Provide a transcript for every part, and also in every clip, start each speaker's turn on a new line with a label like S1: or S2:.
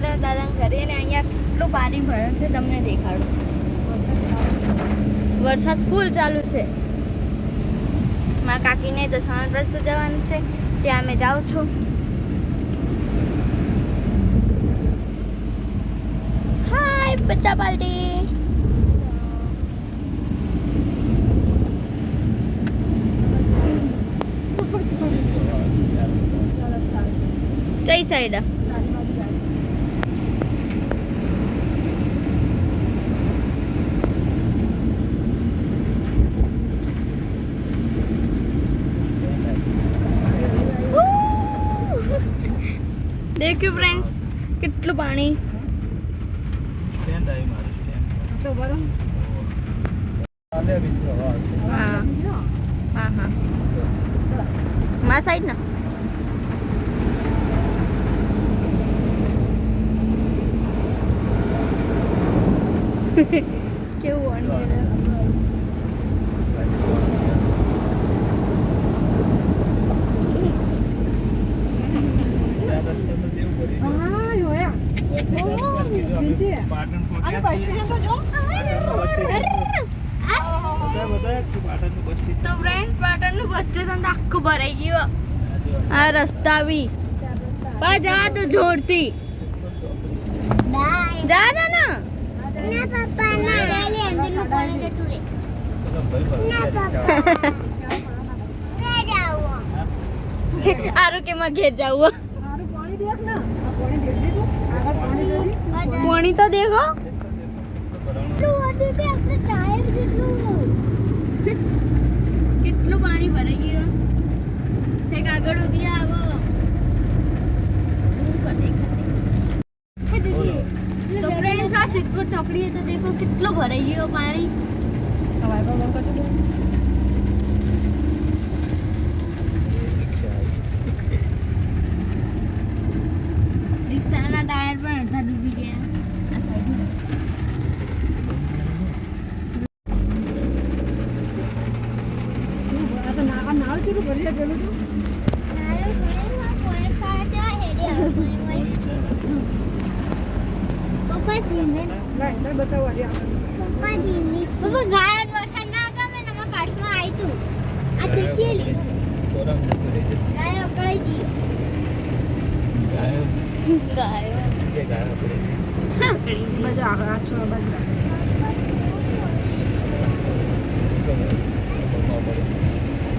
S1: મારા દાદાના ઘરે ને અહીંયા કેટલું પાણી ભરાયું છે તમને દેખાડું. વરસાદ ફૂલ ચાલુ છે. મારા કાકીને દશામાં વ્રત જવાનું છે, ત્યાં અમે જાઉં છું. હાય બચ્ચા પાર્ટી. કઈ સાઈડ? દેખ્યું ફ્રેન્ડ્સ કેટલું પાણી. હા હા મા સાઈડ ના કેવું તો ફ્રેન્ડ પાટણનું બસ સ્ટેશન આખું ભરાઈ ગયું. આ રસ્તા બી જા તો જોરથી જા ના ના પપ્પા ના અંદર નું કોણે જતું રે ના પપ્પા મે જાવું આરો કે માં ઘેર જાવું. આરો પાણી દેખ ના પાણી દેખ દે તું આગળ પાણી દેજી પાણી તો દેખો કેટલું પાણી ભરાઈ ગયું. એક આગળ ઉધી આવો તો ફ્રેન્ડ્સ આ સિદ્ધપુર ચોકડી તો દેખો કેટલો ભરાઈ ગયો પાણી. રિક્ષાના ટાયર પણ અડધા ડૂબી ગયા. આ સાઈડ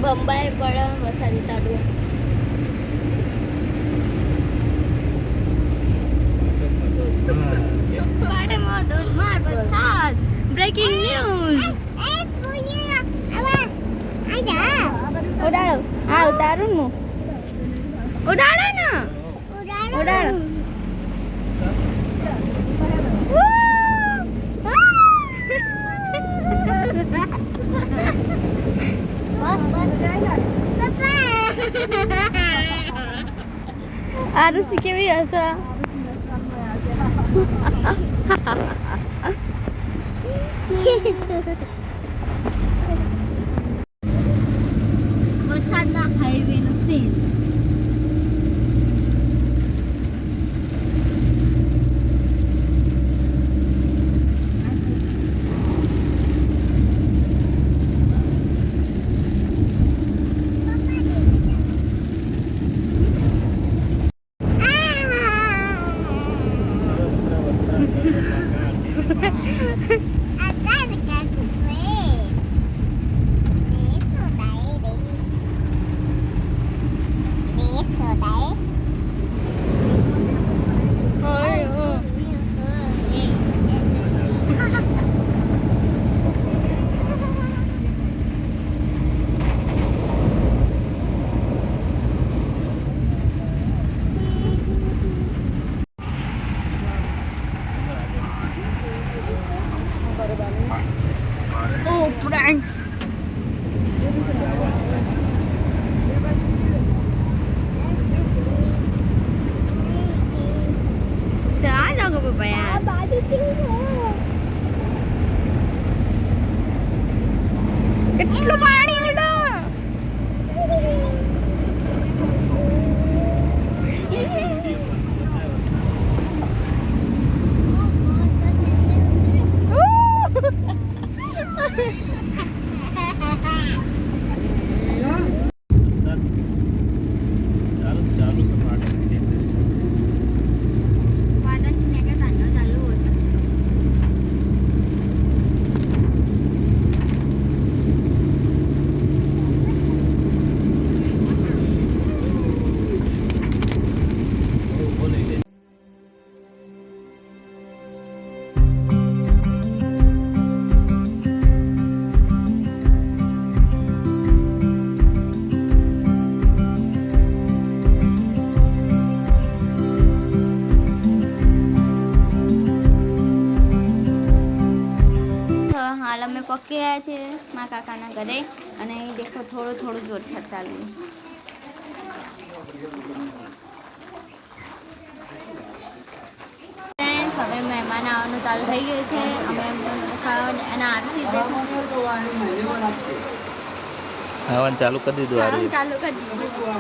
S1: બંબાઈ પણ વરસાદી ચાલુ. પાટણમાં ધોધમાર વરસાદ. Breaking news. ઉડાડો હા ઉતારું હું ઉડાડો ને ઉડાડો. આરુષિ કેવી હશે? વરસાદના હાઈવે નો સીન. ગયા છે મારા કાકાના ઘરે અને અહીં દેખો થોડું જ વરસાદ ચાલુ છે. ફ્રેન્ડ્સ હવે મહેમાન આવવાનું ચાલુ થઈ ગયું છે. અમે એના આરસી
S2: ખાવાનું ચાલુ કરી દીધું.
S1: ચાલુ કરી દીધું.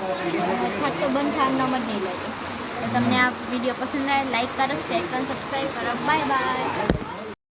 S1: છત તો બંધ થવાનું નામ જ નહીં લાગે. તો તમને આ વિડીયો પસંદ આવે લાઈક કરો, શેર કરો, સબસ્ક્રાઈબ કરો. Bye bye.